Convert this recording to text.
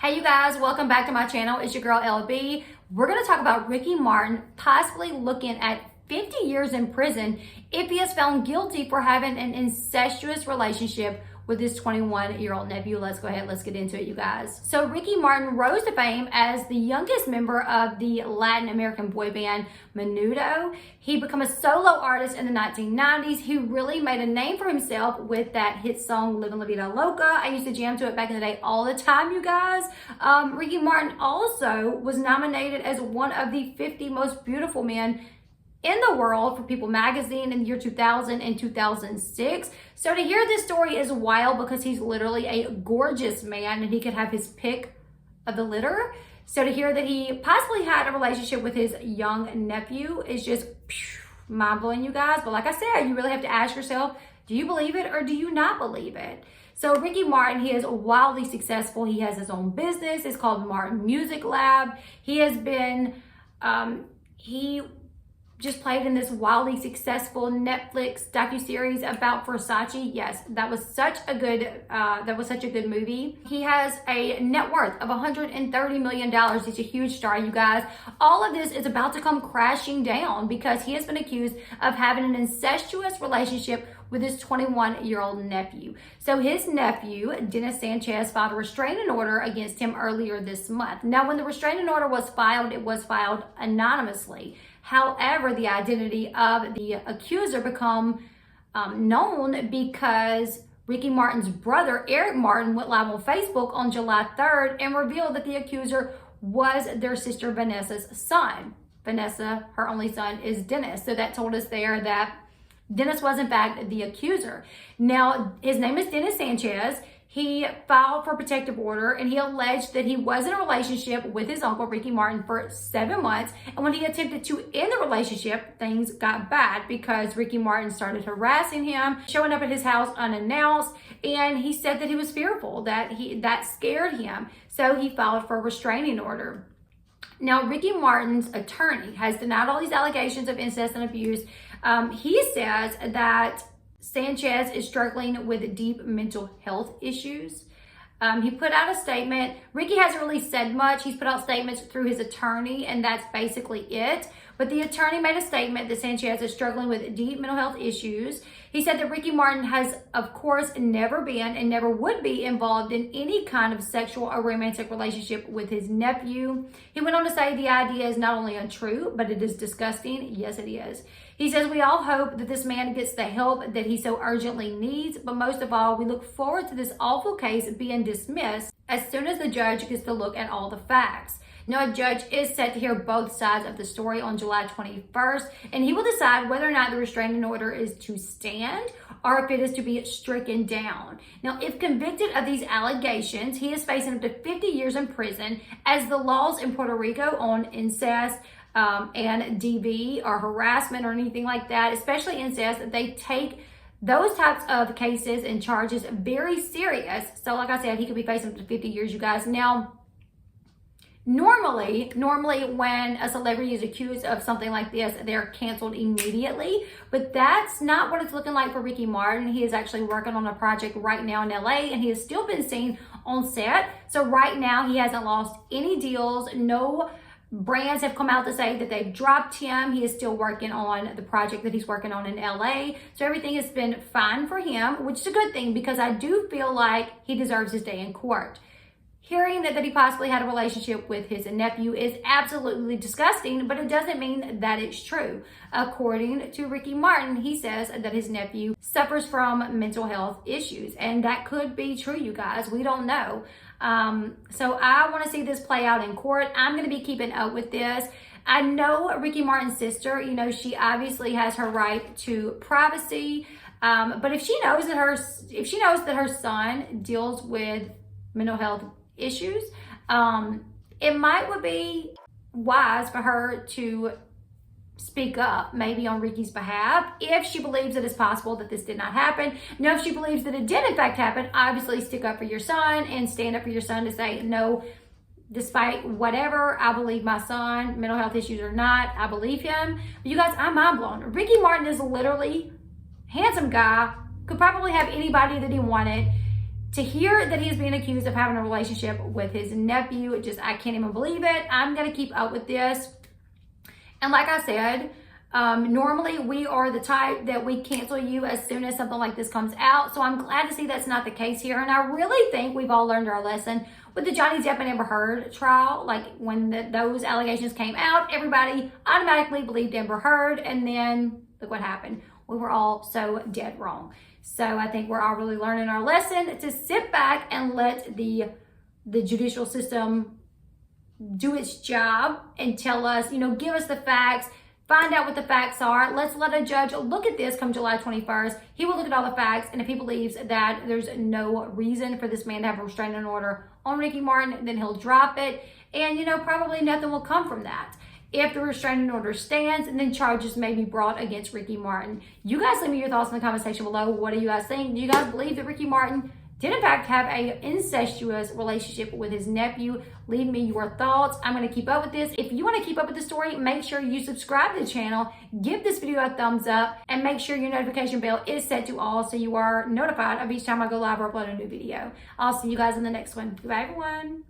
Hey you guys, welcome back to my channel. It's your girl Elle Bee. We're going to talk about Ricky Martin possibly looking at 50 years in prison if he is found guilty for having an incestuous relationship with his 21-year-old nephew. Let's go ahead, let's get into it, you guys. So Ricky Martin rose to fame as the youngest member of the Latin American boy band Menudo. He became a solo artist in the 1990s. He really made a name for himself with that hit song Livin' La Vida Loca. I used to jam to it back in the day all the time, you guys. Ricky Martin also was nominated as one of the 50 most beautiful men in the world for People magazine in the year 2000 and 2006. So to hear this story is wild because he's literally a gorgeous man and he could have his pick of the litter. So to hear that he possibly had a relationship with his young nephew is just mind-blowing, you guys. But like I said, you really have to ask yourself, do you believe it or do you not believe it? So Ricky Martin, he is wildly successful. He has his own business. It's called Martin Music Lab. He has been, he just played in this wildly successful Netflix docuseries about Versace. Yes, that was such a good movie. He has a net worth of $130 million. He's a huge star, you guys. All of this is about to come crashing down because he has been accused of having an incestuous relationship with his 21-year-old nephew. So his nephew, Dennis Sanchez, filed a restraining order against him earlier this month. Now, when the restraining order was filed, it was filed anonymously. However, the identity of the accuser became known because Ricky Martin's brother, Eric Martin, went live on Facebook on July 3rd and revealed that the accuser was their sister Vanessa's son. Vanessa, her only son, is Dennis. So that told us there that Dennis was in fact the accuser. Now, his name is Dennis Sanchez. He filed for protective order and he alleged that he was in a relationship with his uncle, Ricky Martin, for 7 months. And when he attempted to end the relationship, things got bad because Ricky Martin started harassing him, showing up at his house unannounced. And he said that he was fearful, that scared him. So he filed for a restraining order. Now, Ricky Martin's attorney has denied all these allegations of incest and abuse. He says that Sanchez is struggling with deep mental health issues. He put out a statement. Ricky hasn't really said much. He's put out statements through his attorney, and that's basically it. But the attorney made a statement that Sanchez is struggling with deep mental health issues. He said that Ricky Martin has, of course, never been and never would be involved in any kind of sexual or romantic relationship with his nephew. He went on to say the idea is not only untrue, but it is disgusting. Yes, it is. He says, we all hope that this man gets the help that he so urgently needs, but most of all, we look forward to this awful case being dismissed as soon as the judge gets to look at all the facts. Now, a judge is set to hear both sides of the story on July 21st, and he will decide whether or not the restraining order is to stand or if it is to be stricken down. Now, if convicted of these allegations, he is facing up to 50 years in prison, as the laws in Puerto Rico on incest and DV or harassment or anything like that, especially incest, they take those types of cases and charges very serious. So like I said, he could be facing up to 50 years, you guys. Now, Normally, when a celebrity is accused of something like this, they're canceled immediately. But that's not what it's looking like for Ricky Martin. He is actually working on a project right now in LA, and he has still been seen on set. So right now, he hasn't lost any deals. No brands have come out to say that they've dropped him. He is still working on the project that he's working on in LA. So everything has been fine for him, which is a good thing because I do feel like he deserves his day in court. Hearing that he possibly had a relationship with his nephew is absolutely disgusting, but it doesn't mean that it's true. According to Ricky Martin, he says that his nephew suffers from mental health issues, and that could be true, you guys. We don't know. So I want to see this play out in court. I'm going to be keeping up with this. I know Ricky Martin's sister, she obviously has her right to privacy. But if she knows that her son deals with mental health issues, it would be wise for her to speak up maybe on Ricky's behalf if she believes that it's possible that this did not happen. Now, if she believes that it did in fact happen, obviously stick up for your son and stand up for your son to say, no, despite whatever, I believe my son, mental health issues or not, I believe him. But you guys, I'm mind blown. Ricky Martin is literally handsome guy, could probably have anybody that he wanted. To hear that he is being accused of having a relationship with his nephew, I can't even believe it. I'm going to keep up with this. And like I said, normally we are the type that we cancel you as soon as something like this comes out. So I'm glad to see that's not the case here. And I really think we've all learned our lesson with the Johnny Depp and Amber Heard trial. Like when those allegations came out, everybody automatically believed Amber Heard. And then look what happened. We were all so dead wrong. So I think we're all really learning our lesson to sit back and let the judicial system do its job and tell us, give us the facts, find out what the facts are. Let's let a judge look at this come July 21st. He will look at all the facts, and if he believes that there's no reason for this man to have a restraining order on Ricky Martin, then he'll drop it. And, probably nothing will come from that. If the restraining order stands, and then charges may be brought against Ricky Martin. You guys leave me your thoughts in the comment section below. What do you guys think? Do you guys believe that Ricky Martin did in fact have a incestuous relationship with his nephew? Leave me your thoughts. I'm going to keep up with this. If you want to keep up with the story, make sure you subscribe to the channel, give this video a thumbs up, and make sure your notification bell is set to all so you are notified of each time I go live or upload a new video. I'll see you guys in the next one. Goodbye, everyone.